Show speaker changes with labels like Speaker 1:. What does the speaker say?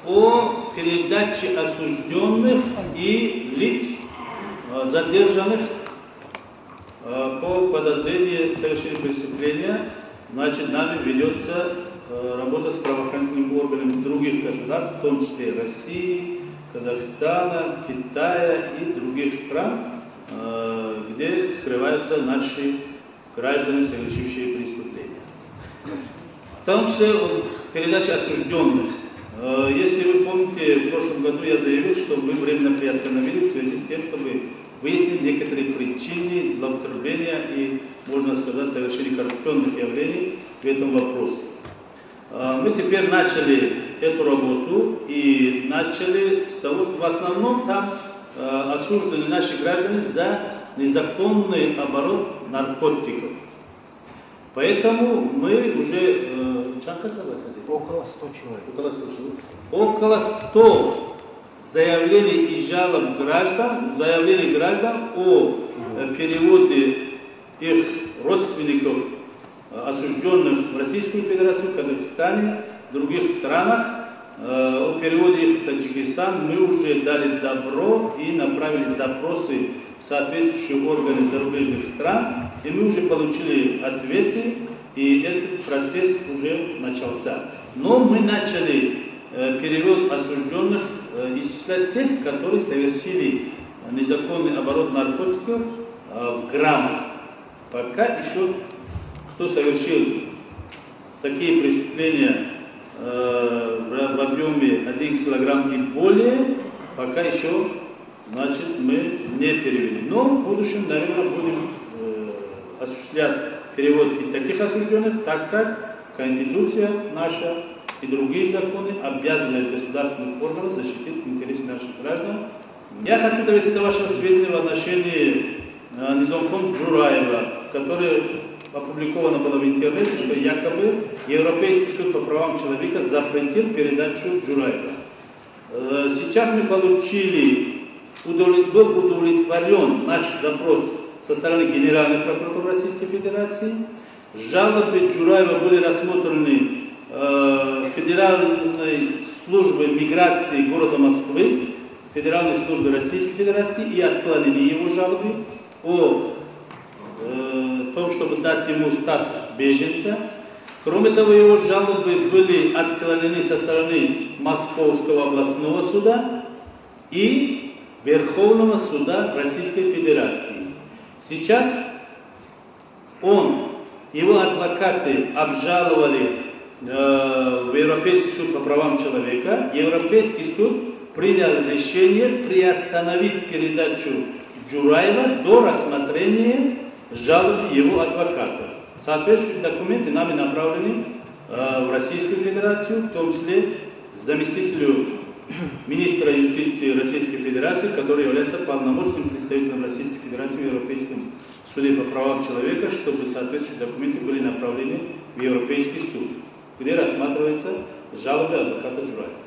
Speaker 1: О передаче осужденных и лиц, задержанных по подозрению в совершении преступления, значит, нами ведется работа с правоохранительными органами других государств, в том числе России, Казахстана, Китая и других стран, где скрываются наши граждане, совершившие преступления. В том числе передача осужденных. Если вы помните, в прошлом году я заявил, что мы временно приостановили в связи с тем, чтобы выяснить некоторые причины злоупотребления и, можно сказать, совершения коррупционных явлений в этом вопросе. Мы теперь начали эту работу и начали с того, что в основном там осуждены наши граждане за незаконный оборот наркотиков. Поэтому мы уже
Speaker 2: около 100 человек.
Speaker 1: Около 100 заявлений и жалоб граждан о переводе их родственников, осужденных в Российскую Федерацию, в Казахстане, в других странах, о переводе их в Таджикистан мы уже дали добро и направили запросы в соответствующие органы зарубежных стран, и мы уже получили ответы, и этот процесс уже начался. Но мы начали перевод осужденных из числа тех, которые совершили незаконный оборот наркотиков в граммах. Пока еще кто совершил такие преступления в объеме 1 килограмм и более, пока еще, значит, мы не перевели. Но в будущем, наверное, будем осуществлять перевод и таких осужденных, так как Конституция наша и другие законы обязывают государственных органов защитить интересы наших граждан. Я хочу довести до вашего сведения в отношении Низамхон Джураева, который опубликовано было в интернете, что якобы Европейский суд по правам человека запретил передачу Джураева. Сейчас мы получили, был удовлетворен наш запрос со стороны Генеральной прокуратуры Российской Федерации. Жалобы Джураева были рассмотрены Федеральной службой миграции города Москвы, Федеральной службой Российской Федерации, и отклонили его жалобы о том, чтобы дать ему статус беженца. Кроме того, его жалобы были отклонены со стороны Московского областного суда и Верховного суда Российской Федерации. Сейчас его адвокаты обжаловали в Европейский суд по правам человека. Европейский суд принял решение приостановить передачу Джураева до рассмотрения жалобы его адвоката. Соответствующие документы нами направлены в Российскую Федерацию, в том числе заместителю министра юстиции Российской Федерации, который является полномочным представителем Российской Федерации в Европейском суде по правам человека, чтобы соответствующие документы были направлены в Европейский суд, где рассматриваются жалобы адвоката Джураева.